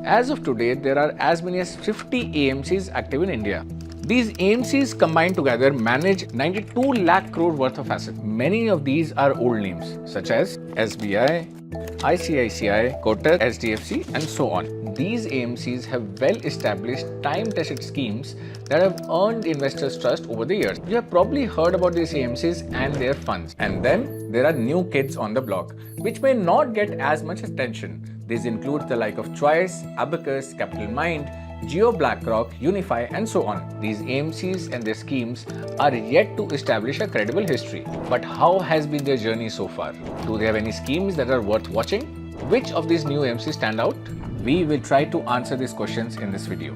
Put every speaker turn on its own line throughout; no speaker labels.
As of today, there are as many as 50 AMCs active in India. These AMCs combined together manage 92 lakh crore worth of assets. Many of these are old names such as SBI, ICICI, Kotak, HDFC and so on. These AMCs have well-established, time-tested schemes that have earned investors' trust over the years. You have probably heard about these AMCs and their funds. And then there are new kids on the block, which may not get as much attention. These include the like of Choice, Abacus, Capitalmind, JioBlackRock, Unifi and so on. These AMCs and their schemes are yet to establish a credible history. But how has been their journey so far? Do they have any schemes that are worth watching? Which of these new AMCs stand out? We will try to answer these questions in this video.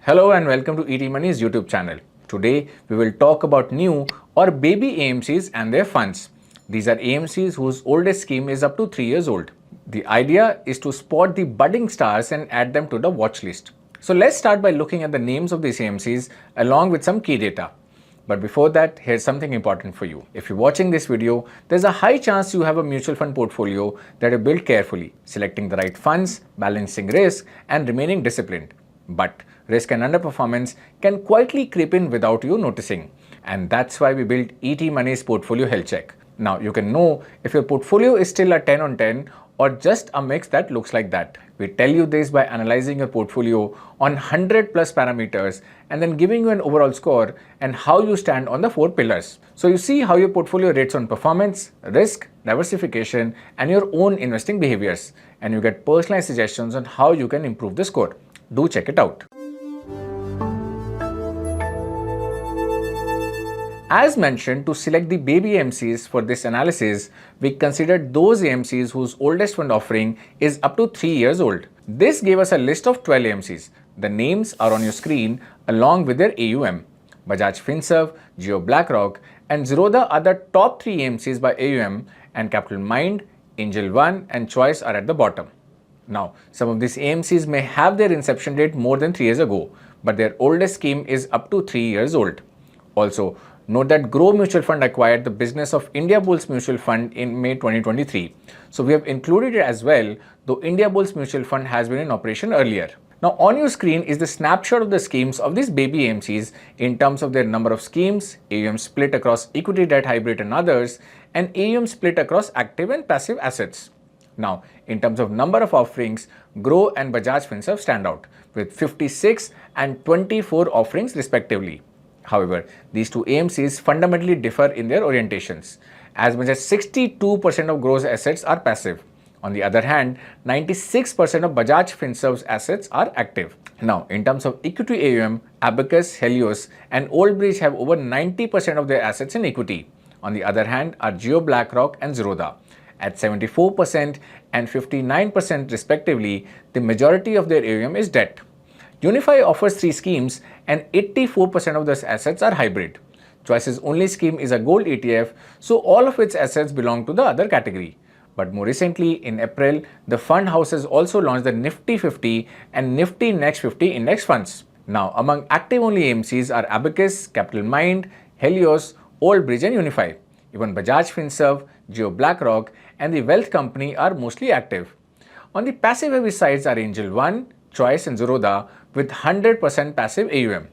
Hello and welcome to ET Money's YouTube channel. Today we will talk about new or baby AMCs and their funds. These are AMCs whose oldest scheme is up to 3 years old. The idea is to spot the budding stars and add them to the watch list. So let's start by looking at the names of these AMCs along with some key data. But before that, here's something important for you. If you're watching this video, there's a high chance you have a mutual fund portfolio that you built carefully, selecting the right funds, balancing risk, and remaining disciplined. But risk and underperformance can quietly creep in without you noticing. And that's why we built ET Money's Portfolio Health Check. Now you can know if your portfolio is still a 10 on 10 or just a mix that looks like that. We tell you this by analyzing your portfolio on 100 plus parameters and then giving you an overall score and how you stand on the 4 pillars. So you see how your portfolio rates on performance, risk, diversification and your own investing behaviors. And you get personalized suggestions on how you can improve the score. Do check it out. As mentioned, to select the baby AMCs for this analysis, we considered those AMCs whose oldest fund offering is up to 3 years old. This gave us a list of 12 AMCs. The names are on your screen along with their AUM. Bajaj Finserv, JioBlackRock and Zerodha are the top 3 AMCs by AUM, and Capitalmind, Angel One and Choice are at the bottom. Now, some of these AMCs may have their inception date more than 3 years ago, but their oldest scheme is up to 3 years old. Also, note that Groww Mutual Fund acquired the business of Indiabulls Mutual Fund in May 2023. So we have included it as well, though Indiabulls Mutual Fund has been in operation earlier. Now on your screen is the snapshot of the schemes of these baby AMCs in terms of their number of schemes, AUM split across equity, debt, hybrid and others, and AUM split across active and passive assets. Now, in terms of number of offerings, Groww and Bajaj Finserv stand out with 56 and 24 offerings respectively. However, these two AMCs fundamentally differ in their orientations. As much as 62% of Groww's assets are passive. On the other hand, 96% of Bajaj Finserv's assets are active. Now, in terms of equity AUM, Abacus, Helios and Old Bridge have over 90% of their assets in equity. On the other hand, are JioBlackRock and Zerodha. At 74% and 59% respectively, the majority of their AUM is debt. Unifi offers 3 schemes and 84% of those assets are hybrid. Choice's only scheme is a gold ETF, so all of its assets belong to the other category. But more recently, in April, the fund houses also launched the Nifty 50 and Nifty Next 50 index funds. Now, among active-only AMCs are Abacus, Capitalmind, Helios, Old Bridge and Unifi. Even Bajaj Finserv, JioBlackRock and the Wealth Company are mostly active. On the passive-heavy sides are Angel One, Choice and Zerodha with 100% passive AUM.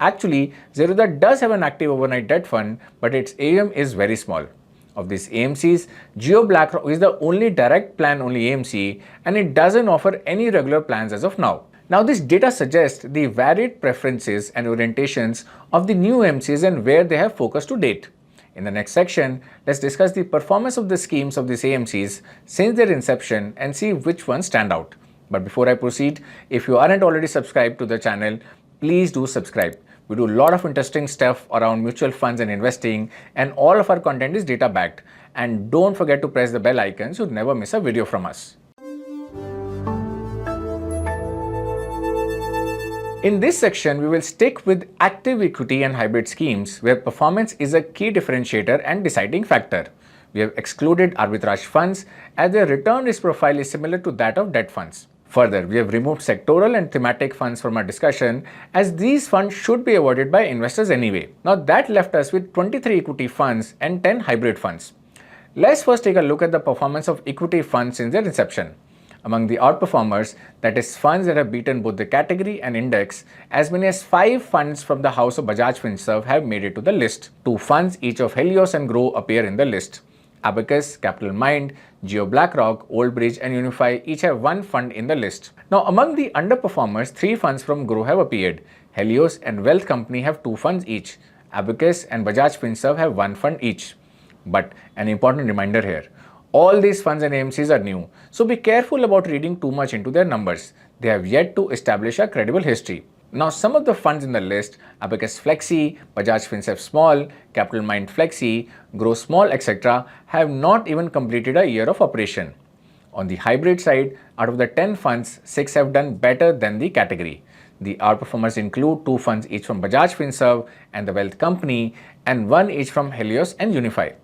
Actually, Zerodha does have an active overnight debt fund, but its AUM is very small. Of these AMCs, JioBlackRock is the only direct plan-only AMC and it doesn't offer any regular plans as of now. Now, this data suggests the varied preferences and orientations of the new AMCs and where they have focused to date. In the next section, let's discuss the performance of the schemes of these AMCs since their inception and see which ones stand out. But before I proceed, if you aren't already subscribed to the channel, please do subscribe. We do a lot of interesting stuff around mutual funds and investing, and all of our content is data backed. And don't forget to press the bell icon so you never miss a video from us. In this section, we will stick with active equity and hybrid schemes where performance is a key differentiator and deciding factor. We have excluded arbitrage funds as their return risk profile is similar to that of debt funds. Further, we have removed sectoral and thematic funds from our discussion as these funds should be avoided by investors anyway. Now that left us with 23 equity funds and 10 hybrid funds. Let's first take a look at the performance of equity funds since their inception. Among the outperformers, that is funds that have beaten both the category and index, as many as 5 funds from the house of Bajaj Finserv have made it to the list. 2 funds each of Helios and Groww appear in the list. Abacus, Capitalmind, JioBlackRock, Old Bridge and Unifi each have 1 fund in the list. Now among the underperformers, 3 funds from Groww have appeared. Helios and Wealth Company have 2 funds each. Abacus and Bajaj Finserv have 1 fund each. But an important reminder here, all these funds and AMCs are new, so be careful about reading too much into their numbers. They have yet to establish a credible history. Now some of the funds in the list, Abacus Flexi, Bajaj Finserv Small, Capitalmind Flexi, Groww Small etc. have not even completed a year of operation. On the hybrid side, out of the 10 funds, 6 have done better than the category. The outperformers include 2 funds each from Bajaj Finserv and the Wealth Company and 1 each from Helios and Unifi.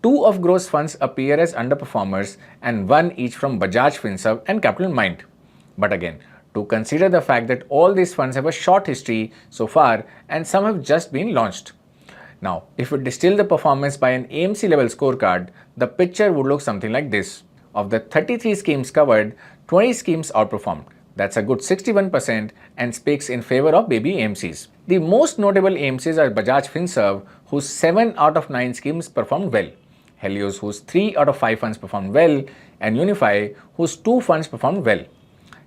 2 of Groww's funds appear as underperformers and 1 each from Bajaj Finserv and Capitalmind. But again, to consider the fact that all these funds have a short history so far and some have just been launched. Now, if we distill the performance by an AMC level scorecard, the picture would look something like this. Of the 33 schemes covered, 20 schemes outperformed. That's a good 61% and speaks in favor of Baby AMCs. The most notable AMCs are Bajaj Finserv, whose 7 out of 9 schemes performed well. Helios, whose 3 out of 5 funds performed well, and Unifi, whose 2 funds performed well.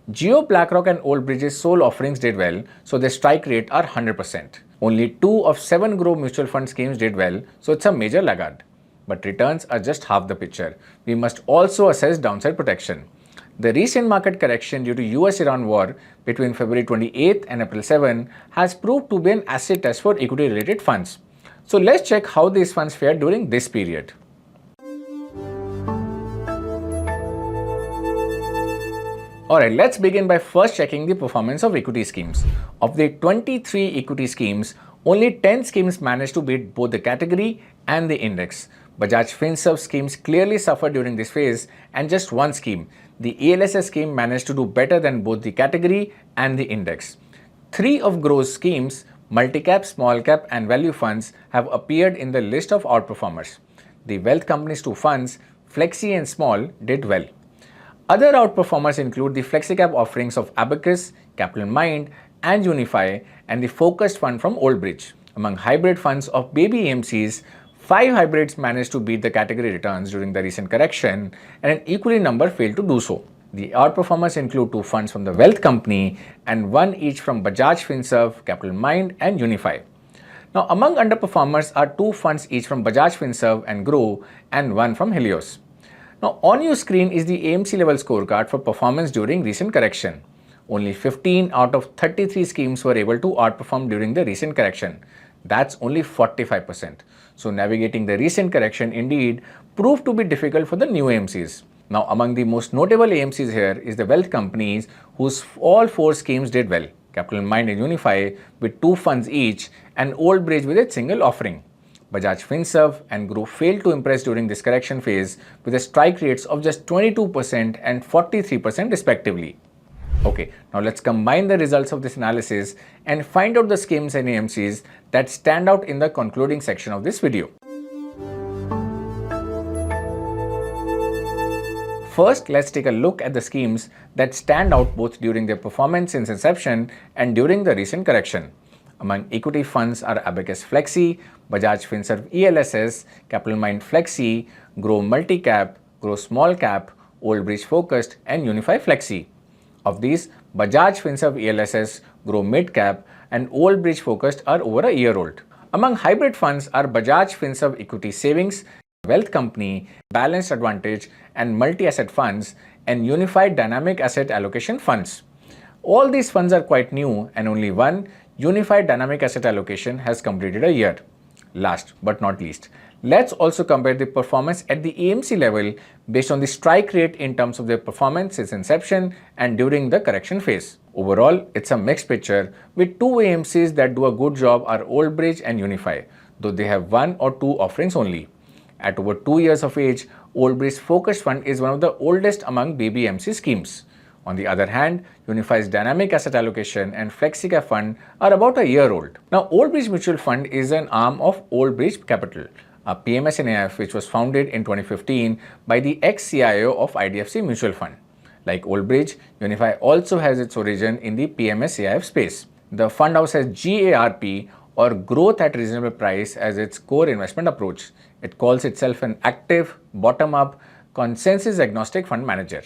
JioBlackRock and Old Bridge's sole offerings did well, so their strike rate are 100%. Only 2 of 7 Groww mutual fund schemes did well, so it's a major laggard. But returns are just half the picture. We must also assess downside protection. The recent market correction due to US-Iran war between February 28th and April 7 has proved to be an acid test for equity-related funds. So let's check how these funds fared during this period. Alright, let's begin by first checking the performance of equity schemes. Of the 23 equity schemes, only 10 schemes managed to beat both the category and the index. Bajaj Finserv schemes clearly suffered during this phase and just 1 scheme, the ALSS scheme, managed to do better than both the category and the index. 3 of Groww's schemes, multi-cap, small cap and value funds, have appeared in the list of outperformers. The Wealth Company's 2 funds, Flexi and Small, did well. Other outperformers include the FlexiCap offerings of Abacus, Capitalmind and Unifi and the focused fund from Old Bridge. Among hybrid funds of Baby AMCs, 5 hybrids managed to beat the category returns during the recent correction and an equally number failed to do so. The outperformers include 2 funds from the Wealth Company and 1 each from Bajaj Finserv, Capitalmind and Unifi. Now among underperformers are 2 funds each from Bajaj Finserv and Groww and 1 from Helios. Now on your screen is the AMC level scorecard for performance during recent correction. Only 15 out of 33 schemes were able to outperform during the recent correction. That's only 45%. So navigating the recent correction indeed proved to be difficult for the new AMCs. Now among the most notable AMCs here is the Wealth Companies, whose all 4 schemes did well. Capitalmind and Unifi with 2 funds each and Old Bridge with its single offering. Bajaj Finserv and Groww failed to impress during this correction phase with a strike rates of just 22% and 43% respectively. Okay, now let's combine the results of this analysis and find out the schemes and AMCs that stand out in the concluding section of this video. First, let's take a look at the schemes that stand out both during their performance since inception and during the recent correction. Among equity funds are Abacus Flexi, Bajaj Finserv ELSS, Capitalmind Flexi, Groww Multicap, Groww Small Cap, Old Bridge Focused and Unifi Flexi. Of these, Bajaj Finserv ELSS, Groww Mid Cap and Old Bridge Focused are over a year old. Among hybrid funds are Bajaj Finserv Equity Savings, Wealth Company, Balanced Advantage and Multi-Asset Funds and Unified Dynamic Asset Allocation Funds. All these funds are quite new and only one, Unified Dynamic Asset Allocation, has completed a year. Last but not least, let's also compare the performance at the AMC level based on the strike rate in terms of their performance since inception and during the correction phase. Overall, it's a mixed picture with 2 AMCs that do a good job are Old Bridge and Unifi, though they have 1 or 2 offerings only. At over 2 years of age, Old Bridge Focused Fund is one of the oldest among Baby AMC schemes. On the other hand, Unifi's dynamic asset allocation and FlexiCap fund are about a year old. Now, Old Bridge Mutual Fund is an arm of Old Bridge Capital, a PMS in AIF which was founded in 2015 by the ex-CIO of HDFC Mutual Fund. Like Old Bridge, Unifi also has its origin in the PMS AIF space. The fund house has GARP, or growth at reasonable price, as its core investment approach. It calls itself an active, bottom-up, consensus-agnostic fund manager.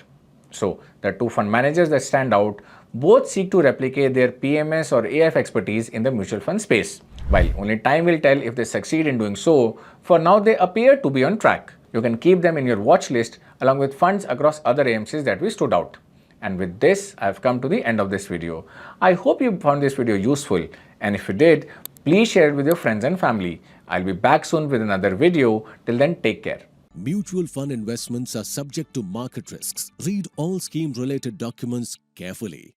So, the two fund managers that stand out both seek to replicate their PMS or AIF expertise in the mutual fund space. While only time will tell if they succeed in doing so, for now they appear to be on track. You can keep them in your watch list along with funds across other AMCs that we stood out. And with this, I have come to the end of this video. I hope you found this video useful, and if you did, please share it with your friends and family. I'll be back soon with another video. Till then, take care.
Mutual fund investments are subject to market risks. Read all scheme-related documents carefully.